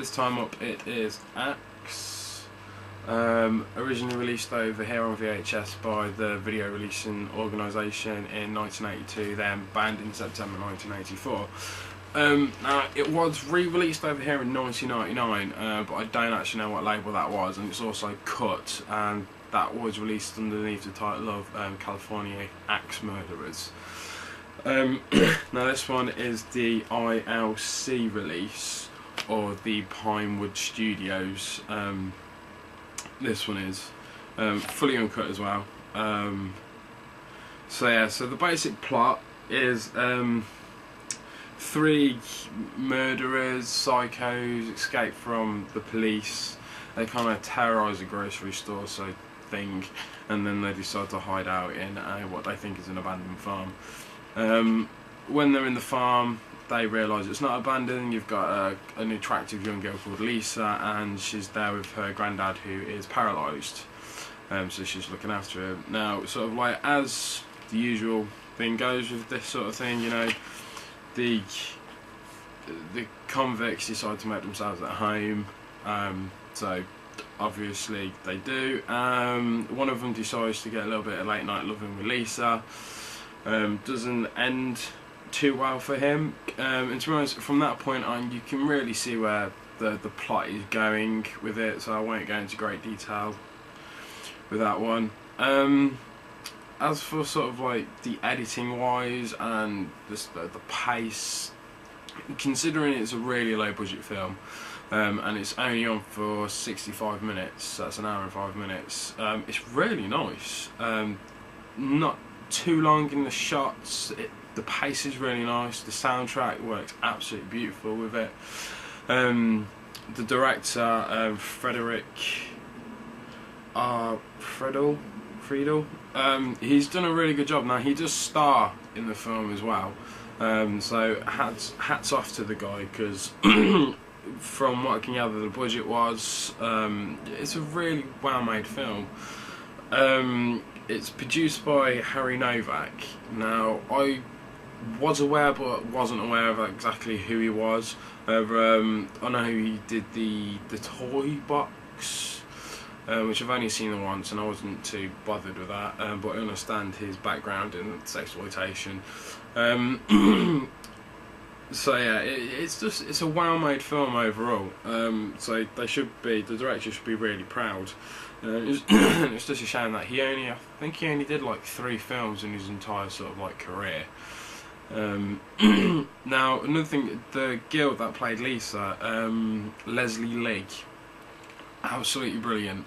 this time up it is Axe, originally released over here on VHS by the video releasing organisation in 1982, then banned in September 1984. Now it was re-released over here in 1999, but I don't actually know what label that was, and it's also cut, and that was released underneath the title of California Axe Murderers. Now this one is the ILC release, or the Pinewood Studios. This one is fully uncut as well. So yeah, so the basic plot is 3 murderers, psychos, escape from the police. They kind of terrorise a grocery store thing, and then they decide to hide out in what they think is an abandoned farm. When they're in the farm, they realise it's not abandoned. You've got an attractive young girl called Lisa, and she's there with her granddad, who is paralysed. So she's looking after him. Now, sort of like as the usual thing goes with this sort of thing, you know, the convicts decide to make themselves at home. So obviously they do. One of them decides to get a little bit of late night loving with Lisa. Doesn't end too well for him, and to be honest, from that point on you can really see where the plot is going with it, so I won't go into great detail with that one. As for sort of like the editing wise and the pace, considering it's a really low budget film, and it's only on for 65 minutes, that's an hour and 5 minutes, it's really nice. Not too long in the shots, the pace is really nice, the soundtrack works absolutely beautiful with it. The director, Frederick Friedel, he's done a really good job. Now he does star in the film as well, so hats off to the guy, because from what I can gather the budget was, it's a really well made film. It's produced by Harry Novak. Now I was aware but wasn't aware of exactly who he was. I know he did the Toy Box, which I've only seen once and I wasn't too bothered with that, but I understand his background in sexploitation. So yeah, it's a well made film overall. So the director should be really proud. It's just a shame that I think he only did like 3 films in his entire sort of like career. Now another thing, the girl that played Lisa, Leslie Lee, absolutely brilliant,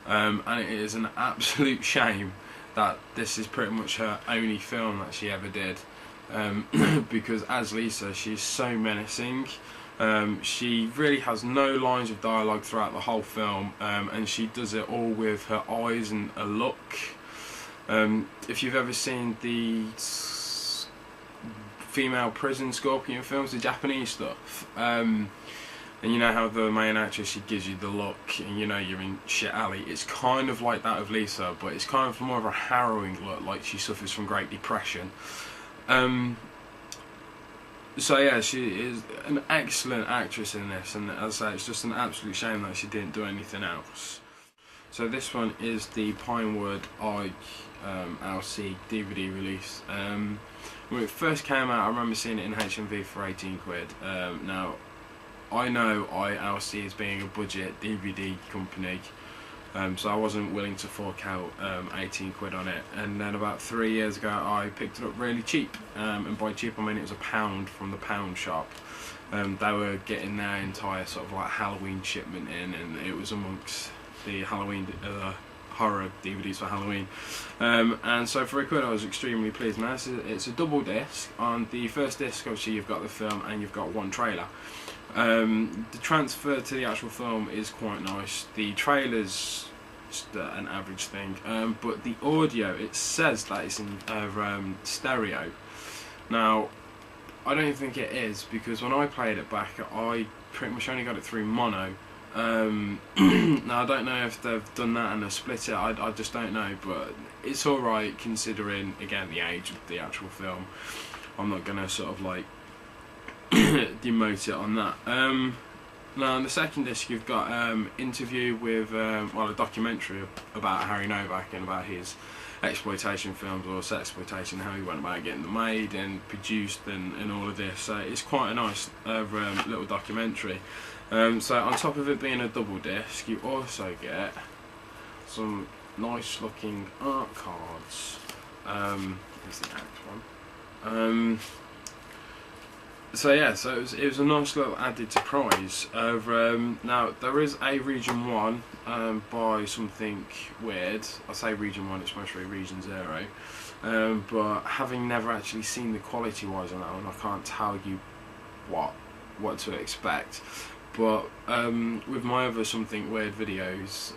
and it is an absolute shame that this is pretty much her only film that she ever did, because as Lisa she's so menacing. She really has no lines of dialogue throughout the whole film, and she does it all with her eyes and a look. If you've ever seen the female prison scorpion films, the Japanese stuff, and you know how the main actress, she gives you the look and you know you're in shit alley, it's kind of like that of Lisa, but it's kind of more of a harrowing look, like she suffers from Great Depression. So yeah, she is an excellent actress in this, and as I say, it's just an absolute shame that she didn't do anything else. So this one is the Pinewood ILC DVD release. When it first came out, I remember seeing it in HMV for 18 quid. Now, I know ILC as being a budget DVD company, so I wasn't willing to fork out 18 quid on it, and then about 3 years ago I picked it up really cheap, and by cheap I mean it was £1 from the pound shop. They were getting their entire sort of like Halloween shipment in, and it was amongst the Halloween horror DVDs for Halloween, and so for £1 I was extremely pleased. Now it's a double disc. On the first disc obviously you've got the film and you've got one trailer. The transfer to the actual film is quite nice. The trailer's just an average thing, but the audio, it says that it's in stereo. Now I don't think it is, because when I played it back I pretty much only got it through mono. Now I don't know if they've done that and they've split it, I just don't know, but it's alright considering again the age of the actual film. I'm not gonna sort of like demote it on that. Now on the second disc you've got interview with, well, a documentary about Harry Novak and about his exploitation films or sexploitation, how he went about getting them made and produced and all of this. So it's quite a nice little documentary. So on top of it being a double disc, you also get some nice looking art cards. Here's the Act one. So yeah, so it was a nice little added surprise. Now there is a Region 1 by Something Weird. I say Region 1, it's mostly Region 0. But having never actually seen the quality wise on that one, I can't tell you what to expect. But with my other Something Weird videos,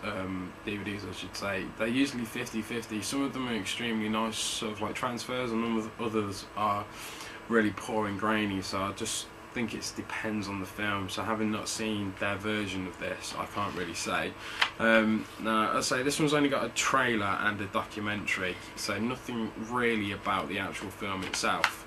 DVDs I should say, they're usually 50-50. Some of them are extremely nice, sort of like transfers, and others are really poor and grainy, so I just think it depends on the film. So having not seen their version of this, I can't really say. Now I'll say this one's only got a trailer and a documentary, so nothing really about the actual film itself.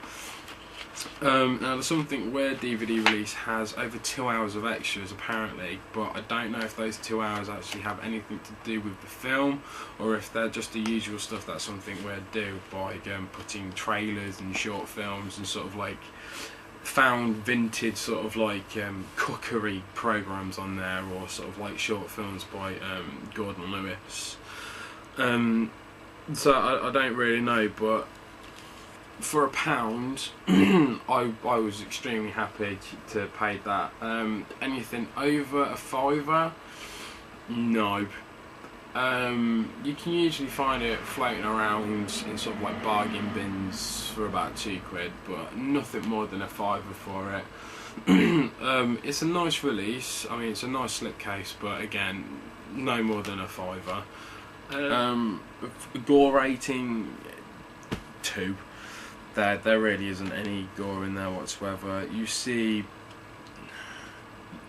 Now the Something Weird DVD release has over 2 hours of extras apparently, but I don't know if those 2 hours actually have anything to do with the film, or if they're just the usual stuff that Something Weird do by putting trailers and short films and sort of like found vintage sort of like cookery programs on there, or sort of like short films by Gordon Lewis. So I don't really know, but for £1, I was extremely happy to pay that. Anything over a £5, no. You can usually find it floating around in sort of like bargain bins for about £2, but nothing more than a £5 for it. It's a nice release. I mean, it's a nice slipcase, but again, no more than a £5. Gore rating 2. There really isn't any gore in there whatsoever. You see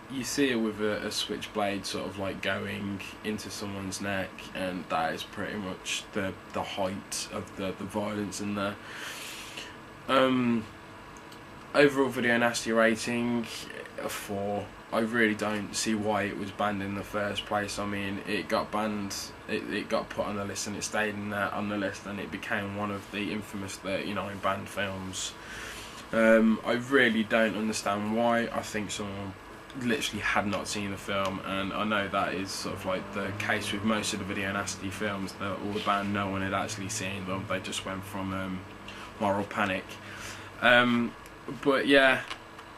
it with a switchblade sort of like going into someone's neck, and that is pretty much the height of the violence in there. Overall video nasty rating a 4. I really don't see why it was banned in the first place. I mean, it got banned, it got put on the list, and it stayed in there on the list, and it became one of the infamous 39 banned films. I really don't understand why. I think someone literally had not seen the film, and I know that is sort of like the case with most of the video nasty films. They're all banned, no one had actually seen them, they just went from moral panic. But yeah,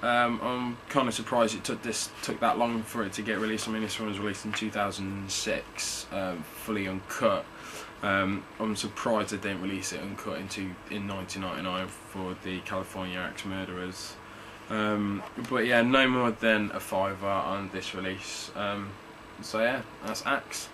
I'm kind of surprised it took that long for it to get released. I mean, this one was released in 2006, fully uncut. I'm surprised they didn't release it uncut in 1999 for the California Axe Murderers. But yeah, no more than a £5 on this release. So yeah, that's Axe.